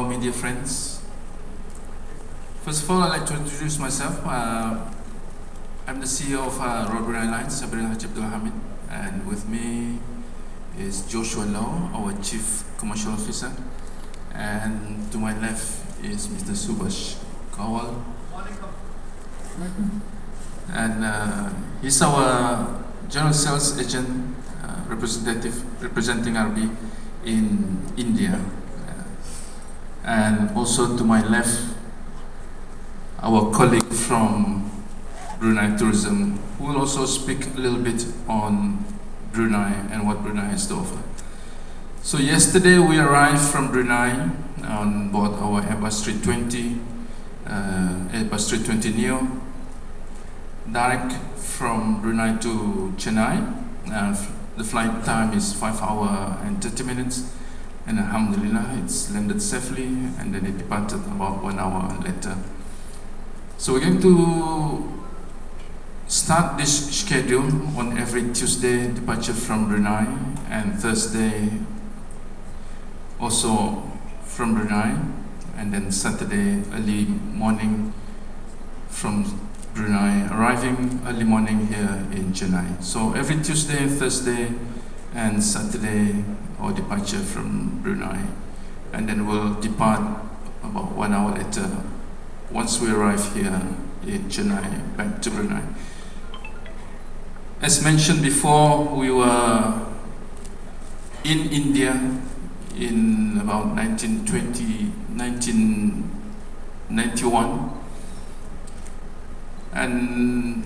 our media friends. First of all, I'd like to introduce myself. I'm the CEO of Brunei Airlines, Sabrina Haji Abdul Hamid, and with me is Joshua Lau, our Chief Commercial Officer, and to my left is Mr. Subhash Kawal. And he's our General Sales Agent representative representing RB in India. And also to my left, our colleague from Brunei Tourism, who will also speak a little bit on Brunei and what Brunei has to offer. So yesterday we arrived from Brunei on board our Airbus 320, Airbus 320 Neo, direct from Brunei to Chennai. The flight time is 5 hours and 30 minutes, and alhamdulillah it's landed safely, and then it departed about 1 hour later. So we're going to start this schedule on every Tuesday departure from Brunei, and Thursday also from Brunei, and then Saturday early morning from Brunei, arriving early morning here in Chennai. So every Tuesday, Thursday and Saturday our departure from Brunei, and then we'll depart about 1 hour later once we arrive here in Chennai back to Brunei. As mentioned before, we were in India in about 1991, and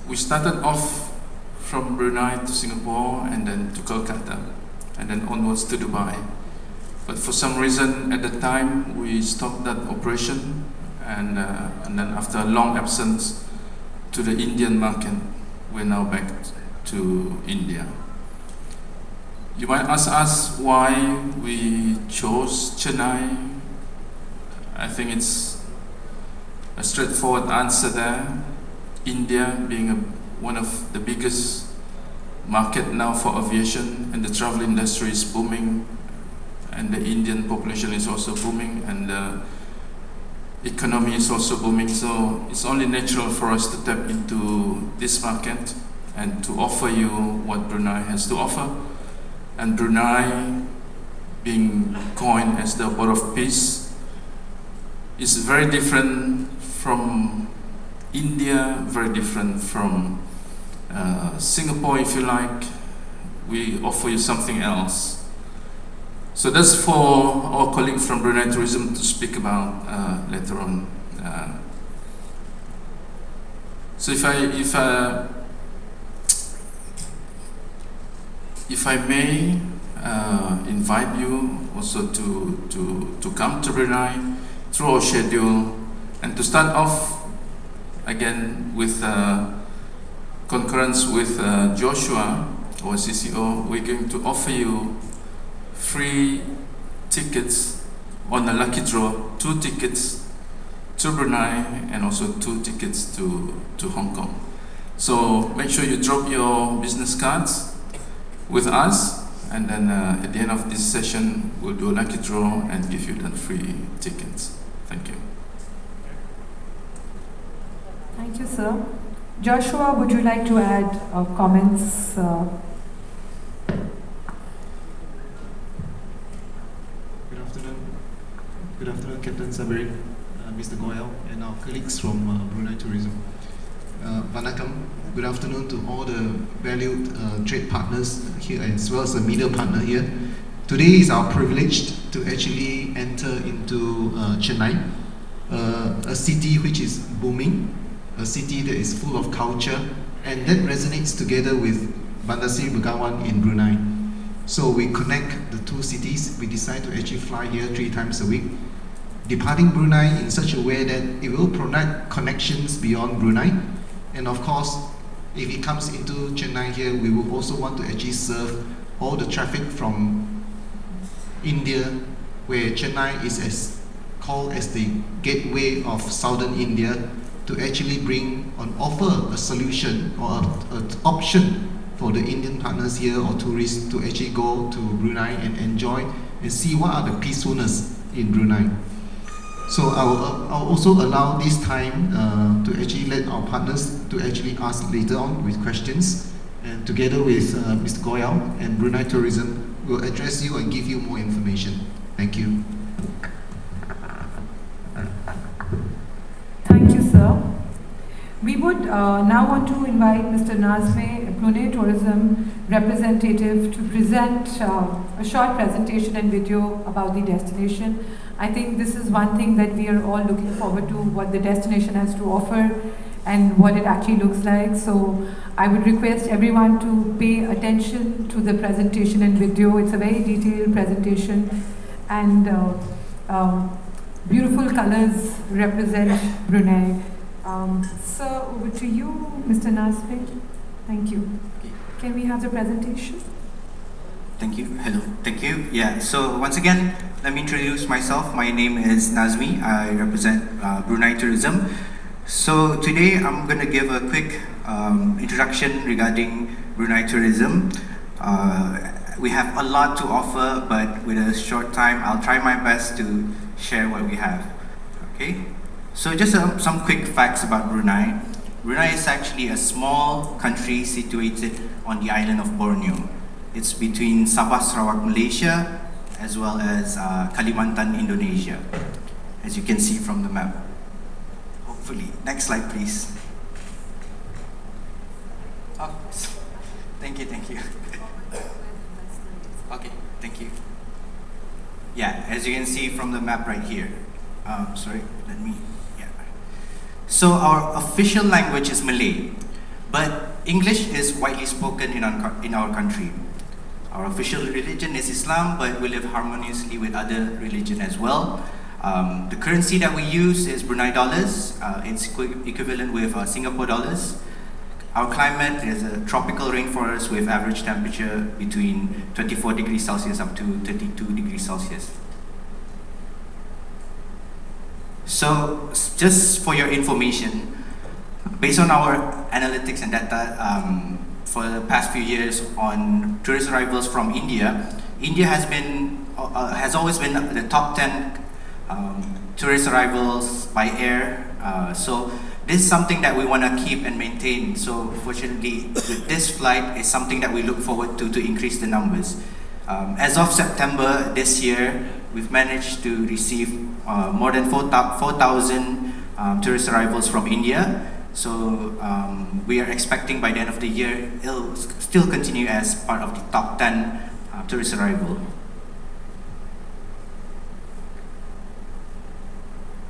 we started off from Brunei to Singapore and then to Kolkata and then onwards to Dubai. But for some reason at the time we stopped that operation, and then after a long absence to the Indian market, we're now back to India. You might ask us why we chose Chennai. I think it's a straightforward answer there. India being one of the biggest market now for aviation, and the travel industry is booming, and the Indian population is also booming, and the economy is also booming. So it's only natural for us to tap into this market and to offer you what Brunei has to offer. And Brunei, being coined as the abode of peace, is very different from India, very different from Singapore, if you like. We offer you something else. So that's for our colleague from Brunei Tourism to speak about later on. So if I may invite you also to come to Brunei through our schedule, and to start off again with concurrence with Joshua, our CCO, we're going to offer you free tickets on a lucky draw, 2 tickets to Brunei and also 2 tickets to Hong Kong. So make sure you drop your business cards with us, and then at the end of this session we'll do a lucky draw and give you that free tickets. Thank you. Thank you, sir. Joshua, would you like to add comments? Good afternoon, Captain Sabarin, Mr. Goyal, and our colleagues from Brunei Tourism. Vanakkam. Good afternoon to all the valued trade partners here, as well as the media partner here. Today is our privilege to actually enter into Chennai, a city which is booming, a city that is full of culture, and that resonates together with Bandar Seri Begawan in Brunei. So we connect the 2 cities. We decide to actually fly here 3 times a week, departing Brunei in such a way that it will provide connections beyond Brunei. And of course, if it comes into Chennai here, we will also want to actually serve all the traffic from India, where Chennai is called as the gateway of southern India, to actually bring on offer a solution or an option for the Indian partners here or tourists to actually go to Brunei and enjoy and see what are the peacefulness in Brunei. So I'll also allow this time to actually let our partners to actually ask later on with questions, and together with Mr. Goyal and Brunei Tourism will address you and give you more information. Thank you. Thank you, sir. We would now want to invite Mr. Nazme, Brunei Tourism representative, to present a short presentation and video about the destination. I think this is one thing that we are all looking forward to, what the destination has to offer and what it actually looks like. So I would request everyone to pay attention to the presentation and video. It's a very detailed presentation, and beautiful colors represent Brunei. Sir, over to you, Mr. Nazme. Thank you. Okay. Can we have the presentation? Thank you. Hello. Thank you. Yeah. So once again, let me introduce myself. My name is Nazmi. I represent Brunei Tourism. So today I'm going to give a quick introduction regarding Brunei Tourism. We have a lot to offer, but with a short time, I'll try my best to share what we have. Okay. So just some quick facts about Brunei. Brunei is actually a small country situated on the island of Borneo. It's between Sabah, Sarawak, Malaysia, as well as Kalimantan, Indonesia, as you can see from the map. Hopefully. Next slide, please. Oh, thank you. Okay, thank you. Yeah, as you can see from the map right here. So our official language is Malay, but English is widely spoken in our country. Our official religion is Islam, but we live harmoniously with other religion as well. The currency that we use is Brunei dollars. It's equivalent with Singapore dollars. Our climate is a tropical rainforest with average temperature between 24 degrees Celsius up to 32 degrees Celsius. So, just for your information, based on our analytics and data for the past few years on tourist arrivals from India, India has always been the top 10 tourist arrivals by air. So this is something that we want to keep and maintain. So fortunately, with this flight is something that we look forward to increase the numbers. As of September this year, we've managed to receive more than 4,000 tourist arrivals from India. So we are expecting by the end of the year, it'll still continue as part of the top 10 tourist arrival.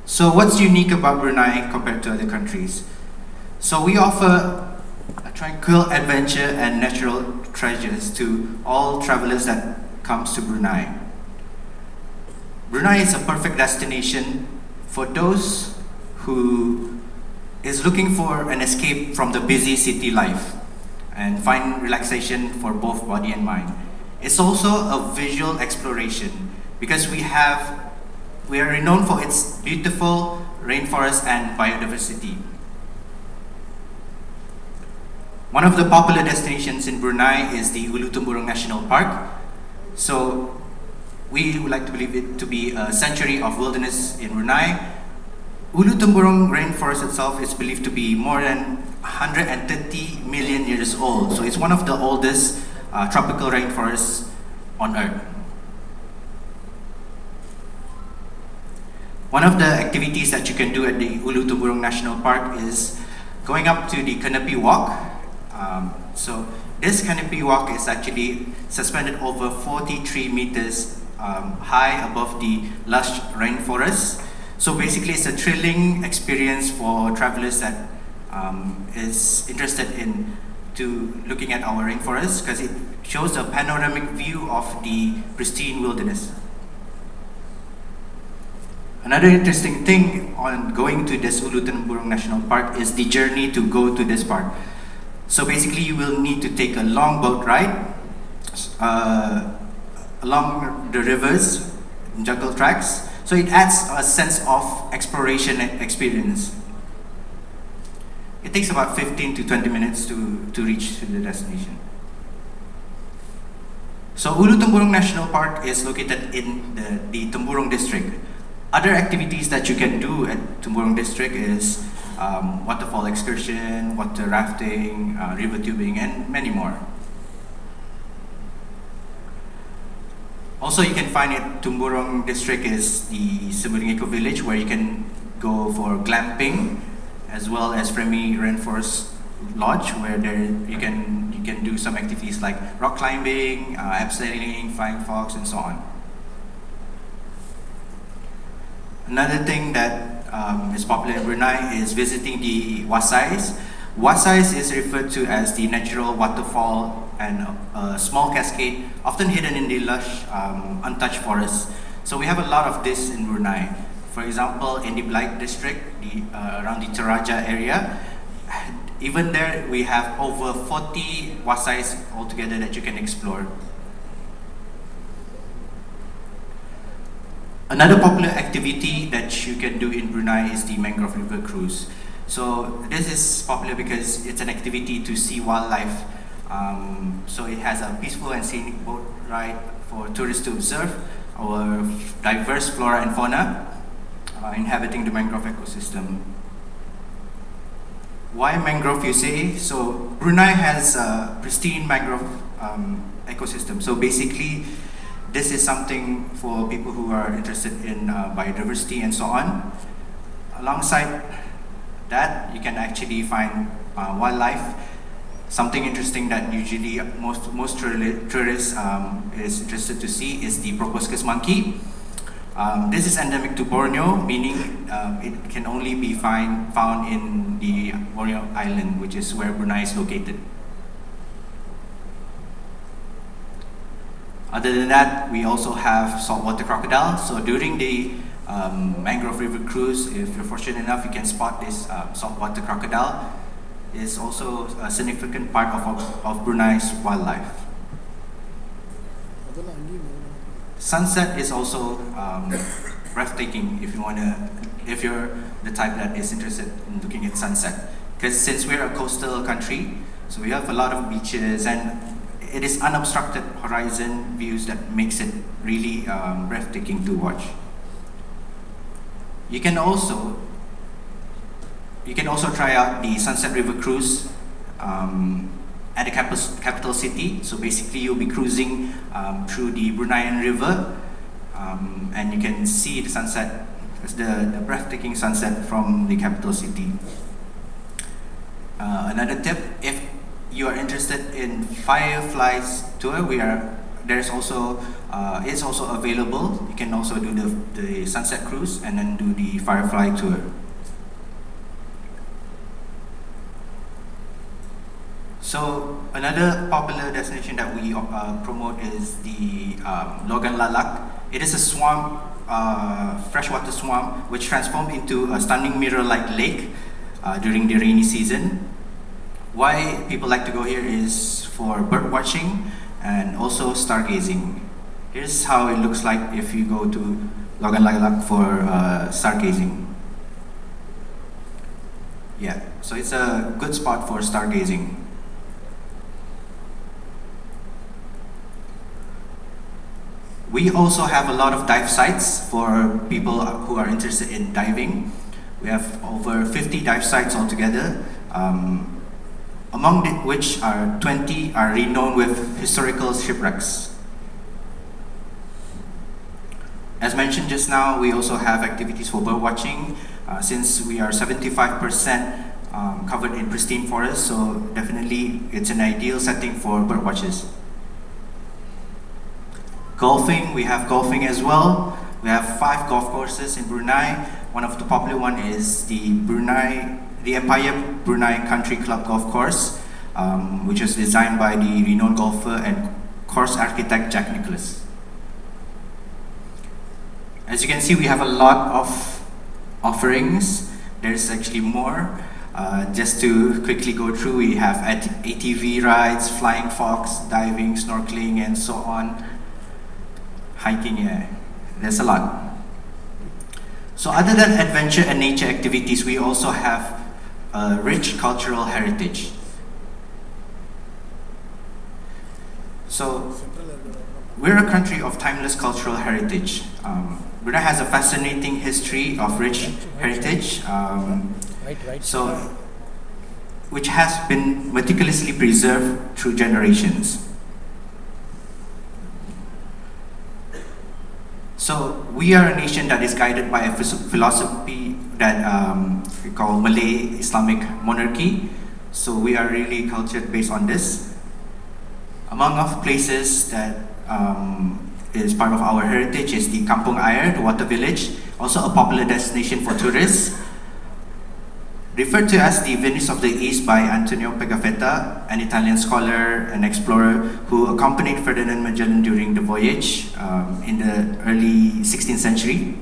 So what's unique about Brunei compared to other countries? So we offer a tranquil adventure and natural treasures to all travelers that comes to Brunei. Brunei is a perfect destination for those who is looking for an escape from the busy city life and find relaxation for both body and mind. It's also a visual exploration because we are renowned for its beautiful rainforest and biodiversity. One of the popular destinations in Brunei is the Ulu Temburong National Park. So we would like to believe it to be a century of wilderness in Brunei. Ulu Temburong rainforest itself is believed to be more than 130 million years old. So it's one of the oldest tropical rainforests on Earth. One of the activities that you can do at the Ulu Temburong National Park is going up to the canopy walk. So this canopy walk is actually suspended over 43 meters high above the lush rainforest. So basically it's a thrilling experience for travelers that is interested in looking at our rainforest because it shows a panoramic view of the pristine wilderness. Another interesting thing on going to this Ulu Temburong National Park is the journey to go to this park. So basically you will need to take a long boat ride along the rivers, jungle tracks. So it adds a sense of exploration experience. It takes about 15 to 20 minutes to reach to the destination. So Ulu Temburong National Park is located in the Temburong district. Other activities that you can do at Temburong district is waterfall excursion, water rafting, river tubing, and many more. Also, you can find at Temburong district is the Semburing Eco Village, where you can go for glamping, as well as Fremi Rainforest Lodge, where you can do some activities like rock climbing, abseiling, flying fox, and so on. Another thing that is popular in Brunei is visiting the wasais. Wasais is referred to as the natural waterfall and a small cascade, often hidden in the lush, untouched forests. So we have a lot of this in Brunei. For example, in the Blight district, around the Toraja area, even there we have over 40 wasais altogether that you can explore. Another popular activity that you can do in Brunei is the Mangrove River Cruise. So this is popular because it's an activity to see wildlife. So it has a peaceful and scenic boat ride for tourists to observe our diverse flora and fauna inhabiting the mangrove ecosystem. Why mangrove, you say? So Brunei has a pristine mangrove ecosystem. So basically, this is something for people who are interested in biodiversity and so on. Alongside that, you can actually find wildlife. Something interesting that usually most tourists is interested to see is the proboscis monkey. This is endemic to Borneo, meaning it can only be found in the Borneo island, which is where Brunei is located. Other than that, we also have saltwater crocodile. So during the Mangrove River Cruise, if you're fortunate enough, you can spot this saltwater crocodile. It's also a significant part of Brunei's wildlife. Sunset is also breathtaking if you're the type that is interested in looking at sunset. Because since we're a coastal country, so we have a lot of beaches, and it is unobstructed horizon views that makes it really breathtaking to watch. You can also try out the Sunset River Cruise at the capital city. So basically, you'll be cruising through the Bruneian River, and you can see the sunset, the breathtaking sunset from the capital city. Another tip: if you are interested in Fireflies tour, it's also available. You can also do the sunset cruise and then do the Firefly tour. So another popular destination that we promote is the Logan Lalak. It is a swamp, freshwater swamp, which transformed into a stunning mirror-like lake during the rainy season. Why people like to go here is for bird watching and also stargazing. Here's how it looks like if you go to Logan Lalak for stargazing. Yeah, so it's a good spot for stargazing. We also have a lot of dive sites for people who are interested in diving. We have over 50 dive sites altogether, among which 20 are renowned with historical shipwrecks. As mentioned just now, we also have activities for bird watching, since we are 75% covered in pristine forests, so definitely it's an ideal setting for bird watchers. Golfing, we have golfing as well. We have 5 golf courses in Brunei. One of the popular one is the Empire Brunei Country Club Golf Course, which was designed by the renowned golfer and course architect Jack Nicklaus. As you can see, we have a lot of offerings. There's actually more. Just to quickly go through, we have ATV rides, flying fox, diving, snorkeling, and so on. Hiking, yeah, there's a lot. So other than adventure and nature activities, we also have a rich cultural heritage. So we're a country of timeless cultural heritage. Brunei has a fascinating history of rich heritage, which has been meticulously preserved through generations. So we are a nation that is guided by a philosophy that we call Malay Islamic monarchy. So we are really cultured based on this. Among of places that is part of our heritage is the Kampung Air, the water village, also a popular destination for tourists. Referred to as the Venice of the East by Antonio Pigafetta, an Italian scholar and explorer who accompanied Ferdinand Magellan during the voyage in the early 16th century.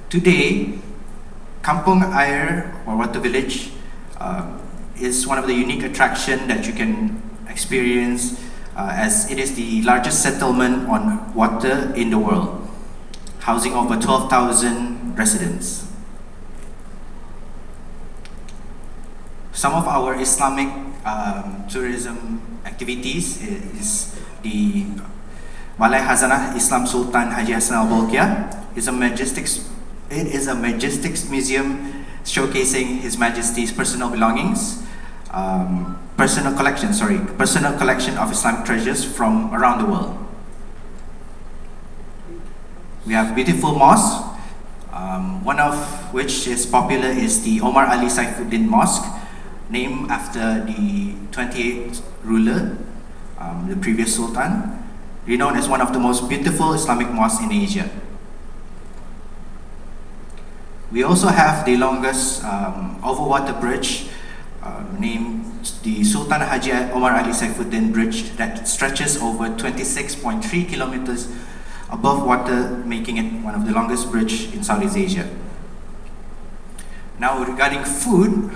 Today, Kampung Air, or water village, is one of the unique attractions that you can experience as it is the largest settlement on water in the world, housing over 12,000 residents. Some of our Islamic tourism activities is the Balai Hazanah Islam Sultan Haji Hassan Al-Bolkiah. It is a majestic museum showcasing His Majesty's personal belongings, personal collection of Islamic treasures from around the world. We have beautiful mosques, one of which is popular is the Omar Ali Saifuddin Mosque, named after the 28th ruler, the previous sultan, renowned as one of the most beautiful Islamic mosques in Asia. We also have the longest overwater bridge, named the Sultan Haji Omar Ali Saifuddin Bridge, that stretches over 26.3 kilometers above water, making it one of the longest bridges in Southeast Asia. Now regarding food,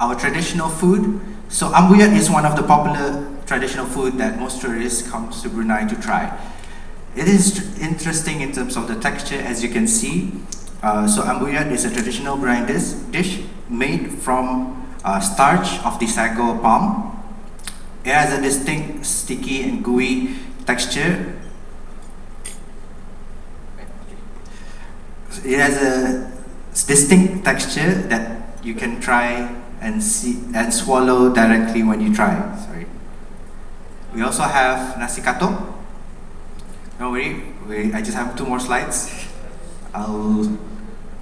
our traditional food. So ambuyat is one of the popular traditional food that most tourists come to Brunei to try. It is interesting in terms of the texture, as you can see. So ambuyat is a traditional Brunei dish made from starch of the sago palm. It has a distinct sticky and gooey texture. It has a distinct texture that you can try and see and swallow directly when you try. Sorry. We also have nasi katok. Don't worry, I just have 2 more slides. I'll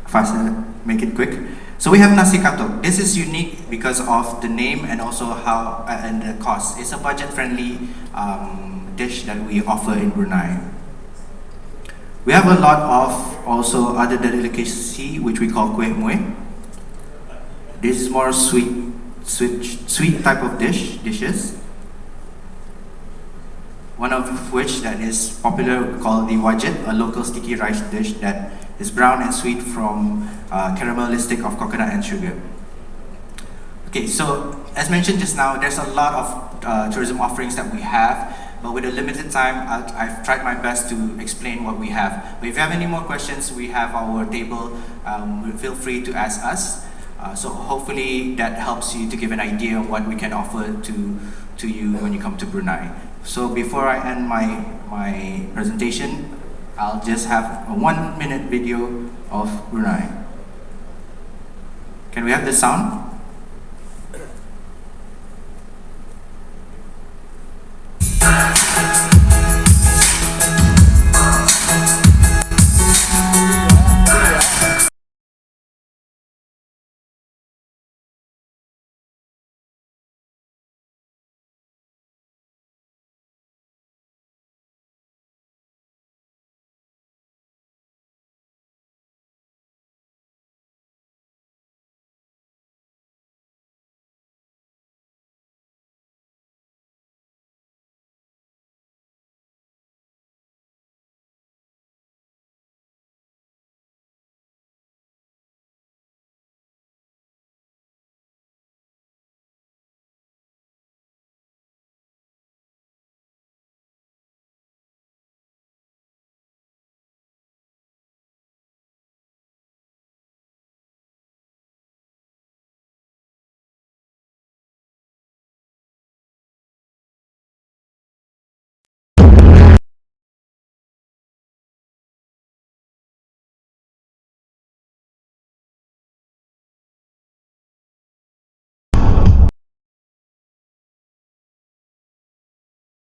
faster make it quick. So we have nasi katok. This is unique because of the name and also how and the cost. It's a budget-friendly dish that we offer in Brunei. We have a lot of also other delicacy which we call kueh mueh. This is more sweet type of dishes. One of which that is popular called the wajit, a local sticky rice dish that is brown and sweet from caramelistic of coconut and sugar. Okay, so as mentioned just now, there's a lot of tourism offerings that we have, but with a limited time, I've tried my best to explain what we have. But if you have any more questions, we have our table. Feel free to ask us. So hopefully that helps you to give an idea of what we can offer to you when you come to Brunei. So before I end my presentation, I'll just have a 1-minute video of Brunei. Can we have the sound?